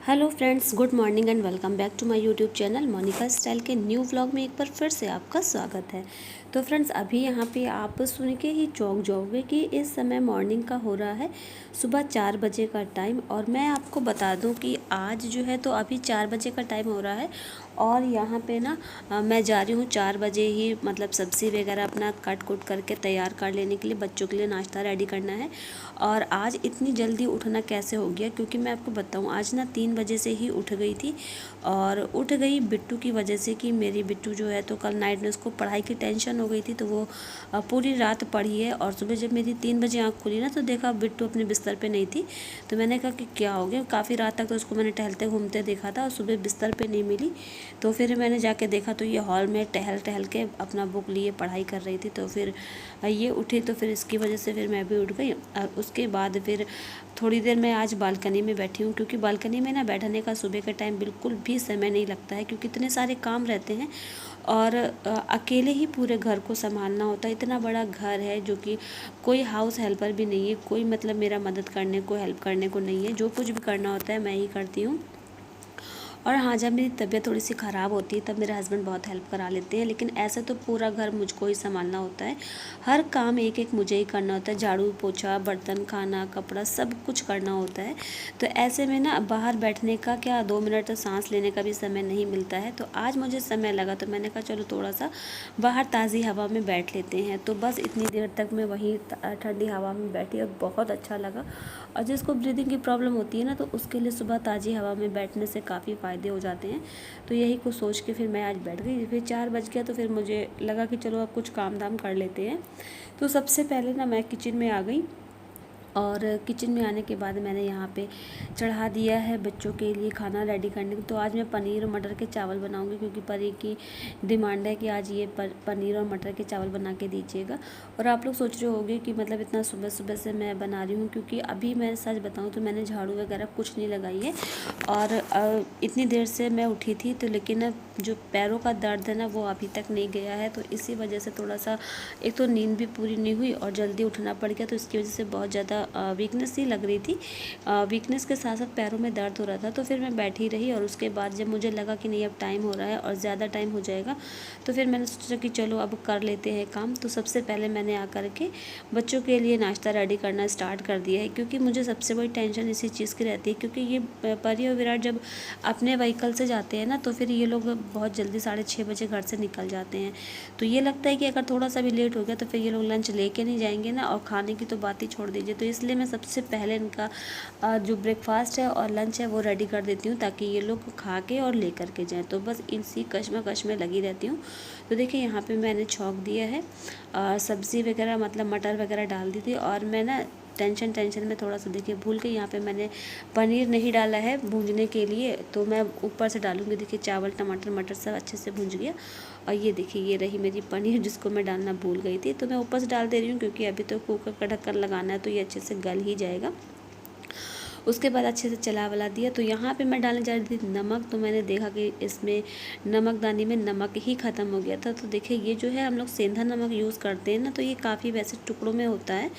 Hello friends, good morning and welcome back to my YouTube channel Monika style के new vlog में एक बार फिर से आपका स्वागत है। तो फ्रेंड्स, अभी यहाँ पे आप सुन के ही चौंक जाओगे कि इस समय मॉर्निंग का हो रहा है सुबह 4 बजे का टाइम। और मैं आपको बता दूं कि आज जो है तो अभी 4 बजे का टाइम हो रहा है और यहाँ पे ना मैं जा रही हूँ 4 बजे ही, मतलब सब्ज़ी वगैरह अपना कट कुट करके तैयार कर लेने के लिए, बच्चों के लिए नाश्ता रेडी करना है। और आज इतनी जल्दी उठना कैसे हो गया, क्योंकि मैं आपको बताऊँ आज ना 3 बजे से ही उठ गई थी। और उठ गई बिट्टू की वजह से कि मेरी बिट्टू जो है तो कल नाइट में उसको पढ़ाई की टेंशन हो गई थी, तो वो पूरी रात पढ़ी है। और सुबह जब मेरी 3 बजे आँख खुली ना तो देखा बिट्टू अपने बिस्तर पे नहीं थी। तो मैंने कहा कि क्या हो गया, काफ़ी रात तक तो उसको मैंने टहलते घूमते देखा था और सुबह बिस्तर पे नहीं मिली। तो फिर मैंने जाके देखा तो ये हॉल में टहल टहल के अपना बुक लिए पढ़ाई कर रही थी। तो फिर ये उठी तो फिर इसकी वजह से फिर मैं भी उठ गई। उसके बाद फिर थोड़ी देर मैं आज बालकनी में बैठी हूँ, क्योंकि बालकनी में ना बैठने का सुबह के टाइम बिल्कुल भी समय नहीं लगता है, क्योंकि इतने सारे काम रहते हैं और अकेले ही पूरे घर को संभालना होता है। इतना बड़ा घर है जो कि कोई हाउस हेल्पर भी नहीं है, कोई मतलब मेरा मदद करने को हेल्प करने को नहीं है। जो कुछ भी करना होता है मैं ही करती हूँ। और हाँ, जब मेरी तबीयत थोड़ी सी ख़राब होती है तब मेरे हस्बैंड बहुत हेल्प करा लेते हैं, लेकिन ऐसे तो पूरा घर मुझको ही संभालना होता है। हर काम एक एक मुझे ही करना होता है, झाड़ू पोछा बर्तन खाना कपड़ा सब कुछ करना होता है। तो ऐसे में ना बाहर बैठने का क्या 2 मिनट सांस लेने का भी समय नहीं मिलता है। तो आज मुझे समय लगा तो मैंने कहा चलो थोड़ा सा बाहर ताज़ी हवा में बैठ लेते हैं। तो बस इतनी देर तक मैं वहीं ठंडी हवा में बैठी और बहुत अच्छा लगा। और जिसको ब्रीदिंग की प्रॉब्लम होती है ना तो उसके लिए सुबह ताज़ी हवा में बैठने से काफ़ी फ़ायदे हो जाते हैं। तो यही कुछ सोच के फिर मैं आज बैठ गई। फिर 4 बज गया तो फिर मुझे लगा कि चलो अब कुछ काम धाम कर लेते हैं। तो सबसे पहले ना मैं किचन में आ गई और किचन में आने के बाद मैंने यहाँ पे चढ़ा दिया है बच्चों के लिए खाना रेडी करने को। तो आज मैं पनीर और मटर के चावल बनाऊंगी, क्योंकि परी की डिमांड है कि आज ये पनीर और मटर के चावल बना के दीजिएगा। और आप लोग सोच रहे होंगे कि मतलब इतना सुबह सुबह से मैं बना रही हूँ, क्योंकि अभी मैं सच बताऊँ तो मैंने झाड़ू वगैरह कुछ नहीं लगाई है। और इतनी देर से मैं उठी थी तो, लेकिन जो पैरों का दर्द है ना वो अभी तक नहीं गया है। तो इसी वजह से थोड़ा सा, एक तो नींद भी पूरी नहीं हुई और जल्दी उठना पड़ गया, तो इसकी वजह से बहुत ज़्यादा वीकनेस ही लग रही थी। वीकनेस के साथ साथ पैरों में दर्द हो रहा था। तो फिर मैं बैठी रही और उसके बाद जब मुझे लगा कि नहीं अब टाइम हो रहा है और ज़्यादा टाइम हो जाएगा, तो फिर मैंने सोचा कि चलो अब कर लेते हैं काम। तो सबसे पहले मैंने आकर के बच्चों के लिए नाश्ता रेडी करना स्टार्ट कर दिया है, क्योंकि मुझे सबसे बड़ी टेंशन इसी चीज़ की रहती है। क्योंकि ये परी और विराट जब अपने व्हीकल से जाते हैं ना तो फिर ये लोग बहुत जल्दी 6:30 बजे घर से निकल जाते हैं। तो ये लगता है कि अगर थोड़ा सा भी लेट हो गया तो फिर ये लोग लंच लेके नहीं जाएंगे ना, और खाने की तो बात ही छोड़ दीजिए। तो इसलिए मैं सबसे पहले इनका जो ब्रेकफास्ट है और लंच है वो रेडी कर देती हूँ, ताकि ये लोग खा के और ले करके जाएँ। तो बस इसी कश्मकश में लगी रहती हूँ। तो देखिए यहाँ पे मैंने छौंक दिया है, सब्ज़ी वगैरह मतलब मटर वगैरह डाल दी थी। और मैं ना टेंशन में थोड़ा सा देखिए भूल के यहाँ पे मैंने पनीर नहीं डाला है भूनने के लिए, तो मैं ऊपर से डालूँगी। देखिए चावल टमाटर मटर सब अच्छे से भूंज गया। और ये देखिए ये रही मेरी पनीर, जिसको मैं डालना भूल गई थी। तो मैं ऊपर से डाल दे रही हूँ, क्योंकि अभी तो कुकर का ढक्कन लगाना है तो ये अच्छे से गल ही जाएगा। उसके बाद अच्छे से चला वला दिया। तो यहाँ पे मैं डालने जा रही थी नमक, तो मैंने देखा कि इसमें नमकदानी में नमक ही ख़त्म हो गया था। तो देखिए ये जो है हम लोग सेंधा नमक यूज़ करते हैं ना, तो ये काफ़ी वैसे टुकड़ों में होता है,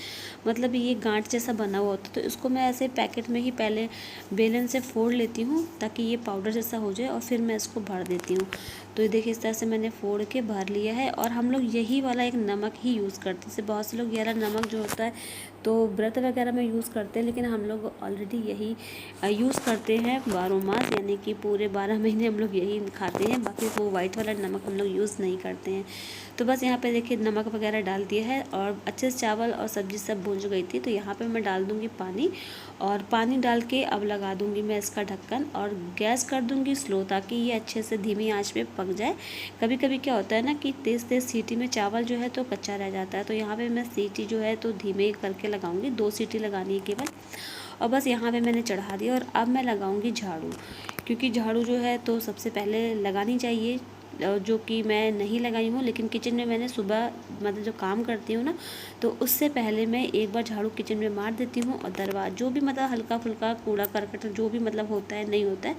मतलब ये गांठ जैसा बना हुआ होता है। तो इसको मैं ऐसे पैकेट में ही पहले बेलन से फोड़ लेती हूँ ताकि ये पाउडर जैसा हो जाए, और फिर मैं इसको भर देती हूँ। तो ये देखिए इस तरह से मैंने फोड़ के भर लिया है। और हम लोग यही वाला एक नमक ही यूज़ करते हैं। जैसे बहुत से लोग ये वाला नमक जो होता है तो व्रत वगैरह में यूज़ करते हैं, लेकिन हम लोग ऑलरेडी यही यूज़ करते हैं 12 मास, यानी कि पूरे 12 महीने हम लोग यही खाते हैं। बाकी वो वाइट वाला नमक हम लोग यूज़ नहीं करते हैं। तो बस यहाँ पे देखिए नमक वगैरह डाल दिया है और अच्छे से चावल और सब्ज़ी सब भूंज गई थी। तो यहाँ पे मैं डाल दूँगी पानी, और पानी डाल के अब लगा दूँगी मैं इसका ढक्कन और गैस कर दूँगी स्लो, ताकि ये अच्छे से धीमी आंच पे पक जाए। कभी कभी क्या होता है ना कि तेज़ तेज़ सीटी में चावल जो है तो कच्चा रह जाता है। तो यहाँ पे मैं सीटी जो है तो धीमे करके लगाऊंगी, 2 सीटी लगानी है केवल। और बस यहाँ पे मैंने चढ़ा दिया और अब मैं लगाऊंगी झाड़ू, क्योंकि झाड़ू जो है तो सबसे पहले लगानी चाहिए, जो कि मैं नहीं लगाई हूँ। लेकिन किचन में मैंने सुबह मतलब जो काम करती हूँ ना तो उससे पहले मैं एक बार झाड़ू किचन में मार देती हूँ। और दरवाज़ा जो भी मतलब हल्का फुल्का कूड़ा करकट जो भी मतलब होता है नहीं होता है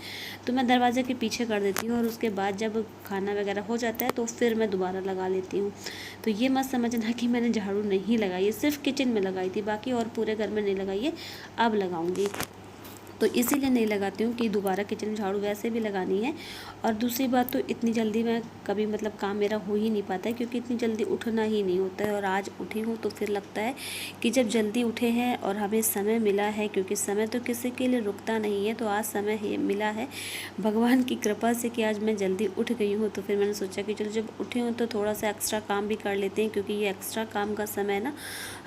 तो मैं दरवाज़े के पीछे कर देती हूँ, और उसके बाद जब खाना वगैरह हो जाता है तो फिर मैं दोबारा लगा लेती हूँ। तो ये मत समझना कि मैंने झाड़ू नहीं लगाई है, सिर्फ किचन में लगाई थी, बाकी और पूरे घर में नहीं लगाई है, अब लगाऊंगी। तो इसीलिए नहीं लगाती हूँ कि दोबारा किचन में झाड़ू वैसे भी लगानी है। और दूसरी बात तो इतनी जल्दी मैं कभी मतलब काम मेरा हो ही नहीं पाता है, क्योंकि इतनी जल्दी उठना ही नहीं होता है। और आज उठी हूँ तो फिर लगता है कि जब जल्दी उठे हैं और हमें समय मिला है, क्योंकि समय तो किसी के लिए रुकता नहीं है, तो आज समय मिला है भगवान की कृपा से कि आज मैं जल्दी उठ गई हूँ। तो फिर मैंने सोचा कि चलो जब उठे हूँ तो थोड़ा सा एक्स्ट्रा काम भी कर लेते हैं, क्योंकि ये एक्स्ट्रा काम का समय ना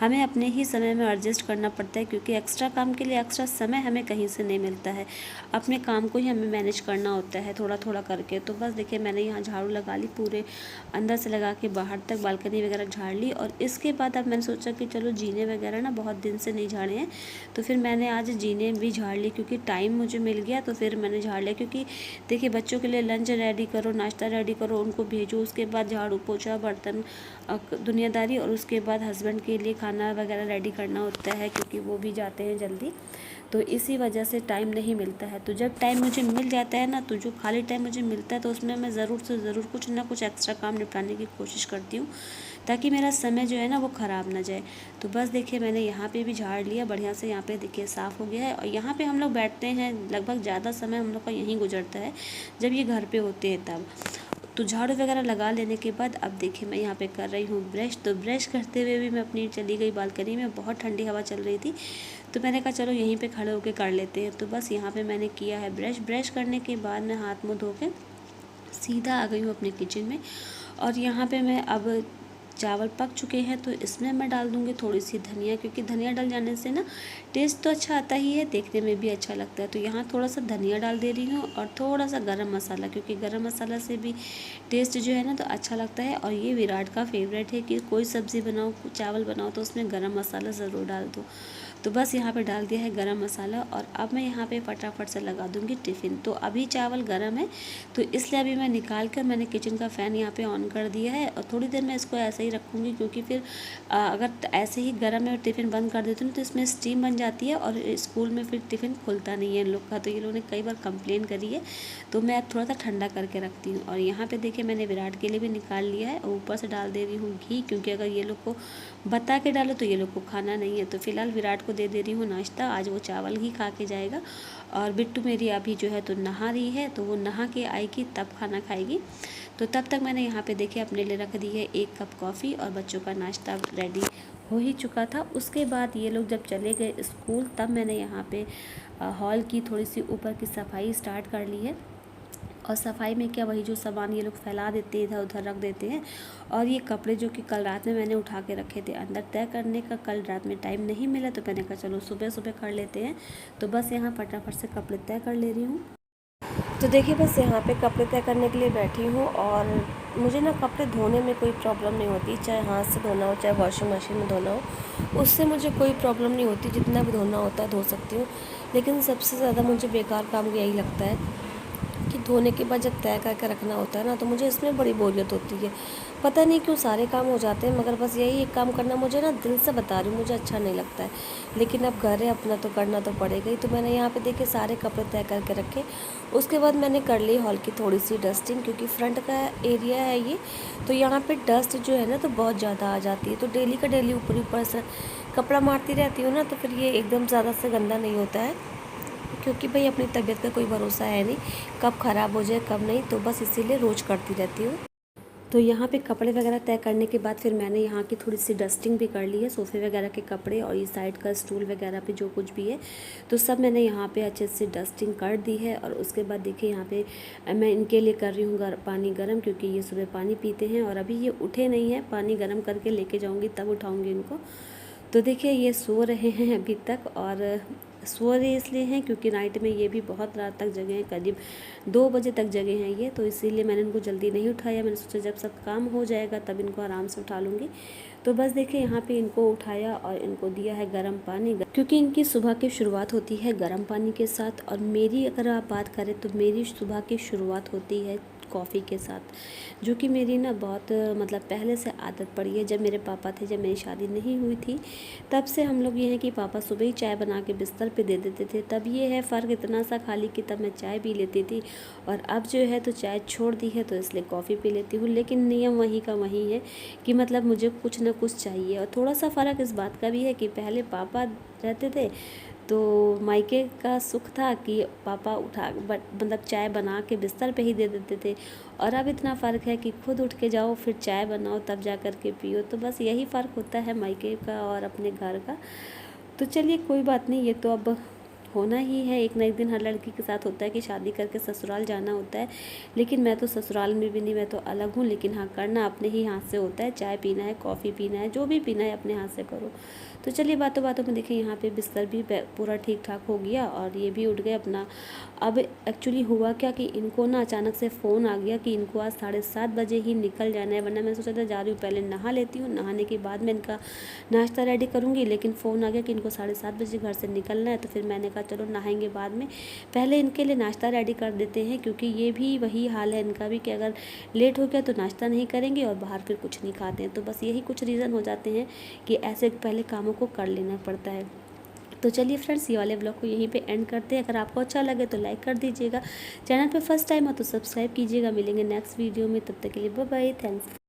हमें अपने ही समय में एडजस्ट करना पड़ता है, क्योंकि एक्स्ट्रा काम के लिए एक्स्ट्रा समय हमें कहीं से नहीं मिलता है। अपने काम को ही हमें मैनेज करना होता है थोड़ा थोड़ा करके। तो बस देखिए मैंने यहाँ झाड़ू लगा ली, पूरे अंदर से लगा के बाहर तक बालकनी वगैरह झाड़ ली। और इसके बाद अब मैंने सोचा कि चलो जीने वगैरह ना बहुत दिन से नहीं झाड़े हैं, तो फिर मैंने आज जीने भी झाड़ ली, क्योंकि टाइम मुझे मिल गया तो फिर मैंने झाड़ लिया। क्योंकि देखिए बच्चों के लिए लंच रेडी करो, नाश्ता रेडी करो, उनको भेजो, उसके बाद झाड़ू पोछा बर्तन दुनियादारी, और उसके बाद हस्बैंड के लिए खाना वगैरह रेडी करना होता है, क्योंकि वो भी जाते हैं जल्दी। तो इसी वजह से टाइम नहीं मिलता है। तो जब टाइम मुझे मिल जाता है ना, तो जो खाली टाइम मुझे मिलता है तो उसमें मैं ज़रूर से ज़रूर कुछ ना कुछ एक्स्ट्रा काम निपटाने की कोशिश करती हूँ, ताकि मेरा समय जो है ना वो ख़राब ना जाए। तो बस देखिए मैंने यहाँ पे भी झाड़ लिया बढ़िया से, यहाँ पे देखिए साफ़ हो गया है। और यहाँ पे हम लोग बैठते हैं, लगभग ज़्यादा समय हम लोग का यहीं गुजरता है जब ये घर पे होते हैं तब। तो झाड़ू वगैरह लगा लेने के बाद अब देखिए मैं यहाँ पे कर रही हूँ ब्रश। तो ब्रश करते हुए भी मैं अपनी चली गई बालकनी में, बहुत ठंडी हवा चल रही थी, तो मैंने कहा चलो यहीं पे खड़े होके कर लेते हैं। तो बस यहाँ पे मैंने किया है ब्रश। ब्रश करने के बाद मैं हाथ मुँह धो के सीधा आ गई हूँ अपने किचन में। और यहाँ पे मैं अब चावल पक चुके हैं, तो इसमें मैं डाल दूँगी थोड़ी सी धनिया, क्योंकि धनिया डाल जाने से ना टेस्ट तो अच्छा आता ही है, देखने में भी अच्छा लगता है। तो यहाँ थोड़ा सा धनिया डाल दे रही हूँ और थोड़ा सा गरम मसाला, क्योंकि गरम मसाला से भी टेस्ट जो है ना तो अच्छा लगता है। और ये विराट का फेवरेट है कि कोई सब्ज़ी बनाओ, चावल बनाओ, तो उसमें गरम मसाला ज़रूर डाल दो। तो बस यहाँ पे डाल दिया है गरम मसाला। और अब मैं यहाँ पे फटाफट से लगा दूँगी टिफ़िन। तो अभी चावल गरम है, तो इसलिए अभी मैं निकाल कर मैंने किचन का फ़ैन यहाँ पे ऑन कर दिया है, और थोड़ी देर मैं इसको ऐसे ही रखूँगी, क्योंकि फिर अगर ऐसे ही गरम है टिफ़िन बंद कर देती हूँ तो इसमें स्टीम बन जाती है, और स्कूल में फिर टिफ़िन खुलता नहीं है इन लोग का। तो ये लोगों ने कई बार कंप्लेन करी है, तो मैं अब थोड़ा सा ठंडा करके रखती हूँ। और यहाँ पे देखिए मैंने विराट के लिए भी निकाल लिया है, और ऊपर से डाल दे रही हूँ घी, क्योंकि अगर ये लोग को बता के डालो तो ये लोग को खाना नहीं है। तो फिलहाल विराट को दे रही हूँ नाश्ता, आज वो चावल ही खा के जाएगा। और बिट्टू मेरी अभी जो है तो नहा रही है, तो वो नहा के आएगी तब खाना खाएगी। तो तब तक मैंने यहाँ पे देखिए अपने लिए रख दी है 1 कप कॉफ़ी, और बच्चों का नाश्ता रेडी हो ही चुका था। उसके बाद ये लोग जब चले गए स्कूल, तब मैंने यहाँ पे हॉल की थोड़ी सी ऊपर की सफाई स्टार्ट कर ली है। और सफाई में क्या, वही जो सामान ये लोग फैला देते हैं, इधर उधर रख देते हैं। और ये कपड़े जो कि कल रात में मैंने उठा के रखे थे अंदर तय करने का, कल रात में टाइम नहीं मिला, तो मैंने कहा चलो सुबह सुबह कर लेते हैं। तो बस यहाँ फटाफट से कपड़े तय कर ले रही हूँ। तो देखिए बस यहाँ पे कपड़े तय करने के लिए बैठी हूँ, और मुझे ना कपड़े धोने में कोई प्रॉब्लम नहीं होती, चाहे हाथ से धोना हो चाहे वॉशिंग मशीन में धोना हो, उससे मुझे कोई प्रॉब्लम नहीं होती, जितना भी धोना होता है धो सकती हूँ। लेकिन सबसे ज़्यादा मुझे बेकार काम यही लगता है कि धोने के बाद जब तय करके रखना होता है ना, तो मुझे इसमें बड़ी बोरियत होती है। पता नहीं क्यों सारे काम हो जाते हैं, मगर बस यही एक काम करना मुझे ना, दिल से बता रही हूँ, मुझे अच्छा नहीं लगता है। लेकिन अब घर है अपना, तो करना तो पड़ेगा ही। तो मैंने यहाँ पे देखिए सारे कपड़े तय करके रखे। उसके बाद मैंने कर ली हॉल की थोड़ी सी डस्टिंग, क्योंकि फ्रंट का एरिया है ये, तो यहाँ पे डस्ट जो है ना तो बहुत ज़्यादा आ जाती है। तो डेली का डेली ऊपर ऊपर से कपड़ा मारती रहती हूँ ना, तो फिर ये एकदम ज़्यादा से गंदा नहीं होता है, क्योंकि भाई अपनी तबीयत का कोई भरोसा है नहीं, कब ख़राब हो जाए कब नहीं। तो बस इसीलिए रोज़ करती रहती हूँ। तो यहाँ पे कपड़े वगैरह तय करने के बाद फिर मैंने यहाँ की थोड़ी सी डस्टिंग भी कर ली है, सोफ़े वगैरह के कपड़े और ये साइड का स्टूल वगैरह पे जो कुछ भी है, तो सब मैंने यहाँ पे अच्छे से डस्टिंग कर दी है। और उसके बाद देखिए यहाँ पे मैं इनके लिए कर रही हूँ पानी गर्म, क्योंकि ये सुबह पानी पीते हैं और अभी ये उठे नहीं हैं। पानी गर्म करके लेके जाऊँगी तब उठाऊँगी इनको। तो देखिए ये सो रहे हैं अभी तक, और सो रहे इसलिए हैं क्योंकि नाइट में ये भी बहुत रात तक जगे हैं, करीब 2 बजे तक जगे हैं ये। तो इसीलिए मैंने इनको जल्दी नहीं उठाया, मैंने सोचा जब सब काम हो जाएगा तब इनको आराम से उठा लूँगी। तो बस देखिए यहाँ पे इनको उठाया और इनको दिया है गर्म पानी, क्योंकि इनकी सुबह की शुरुआत होती है गर्म पानी के साथ। और मेरी अगर आप बात करें तो मेरी सुबह की शुरुआत होती है कॉफ़ी के साथ, जो कि मेरी ना बहुत मतलब पहले से आदत पड़ी है। जब मेरे पापा थे, जब मेरी शादी नहीं हुई थी, तब से हम लोग ये हैं कि पापा सुबह ही चाय बना के बिस्तर पे दे देते थे। तब ये है फ़र्क इतना सा खाली कि तब मैं चाय पी लेती थी, और अब जो है तो चाय छोड़ दी है तो इसलिए कॉफ़ी पी लेती हूँ। लेकिन नियम वहीं का वहीं है कि मुझे कुछ ना कुछ चाहिए। और थोड़ा सा फ़र्क इस बात का भी है कि पहले पापा रहते थे तो मायके का सुख था कि पापा उठा मतलब चाय बना के बिस्तर पे ही दे देते थे, और अब इतना फ़र्क है कि खुद उठ के जाओ, फिर चाय बनाओ, तब जा कर के पियो। तो बस यही फ़र्क होता है मायके का और अपने घर का। तो चलिए कोई बात नहीं, ये तो अब होना ही है, एक ना एक दिन हर लड़की के साथ होता है कि शादी करके ससुराल जाना होता है। लेकिन मैं तो ससुराल में भी नहीं, मैं तो अलग हूँ। लेकिन हाँ, करना अपने ही हाथ से होता है, चाय पीना है, कॉफ़ी पीना है, जो भी पीना है अपने हाथ से करो। तो चलिए बातों बातों में देखिए यहाँ पे बिस्तर भी पूरा ठीक ठाक हो गया और ये भी उठ गए अपना। अब एक्चुअली हुआ क्या कि इनको ना अचानक से फ़ोन आ गया कि इनको आज 7:30 बजे ही निकल जाना है, वरना मैं सोचा था जा रही हूँ पहले नहा लेती हूँ, नहाने के बाद मैं इनका नाश्ता रेडी करूँगी। लेकिन फ़ोन आ गया कि इनको 7:30 बजे घर से निकलना है। तो फिर मैंने कहा चलो नहाएंगे बाद में, पहले इनके लिए नाश्ता रेडी कर देते हैं, क्योंकि ये भी वही हाल है इनका भी कि अगर लेट हो गया तो नाश्ता नहीं करेंगे और बाहर फिर कुछ नहीं खाते हैं। तो बस यही कुछ रीज़न हो जाते हैं कि ऐसे पहले कामों को कर लेना पड़ता है। तो चलिए फ्रेंड्स, ये वाले ब्लॉग को यहीं पे एंड करते हैं। अगर आपको अच्छा लगे तो लाइक कर दीजिएगा, चैनल पे फर्स्ट टाइम हो तो सब्सक्राइब कीजिएगा। मिलेंगे नेक्स्ट वीडियो में, तब तक के लिए बाय बाय, थैंक्स।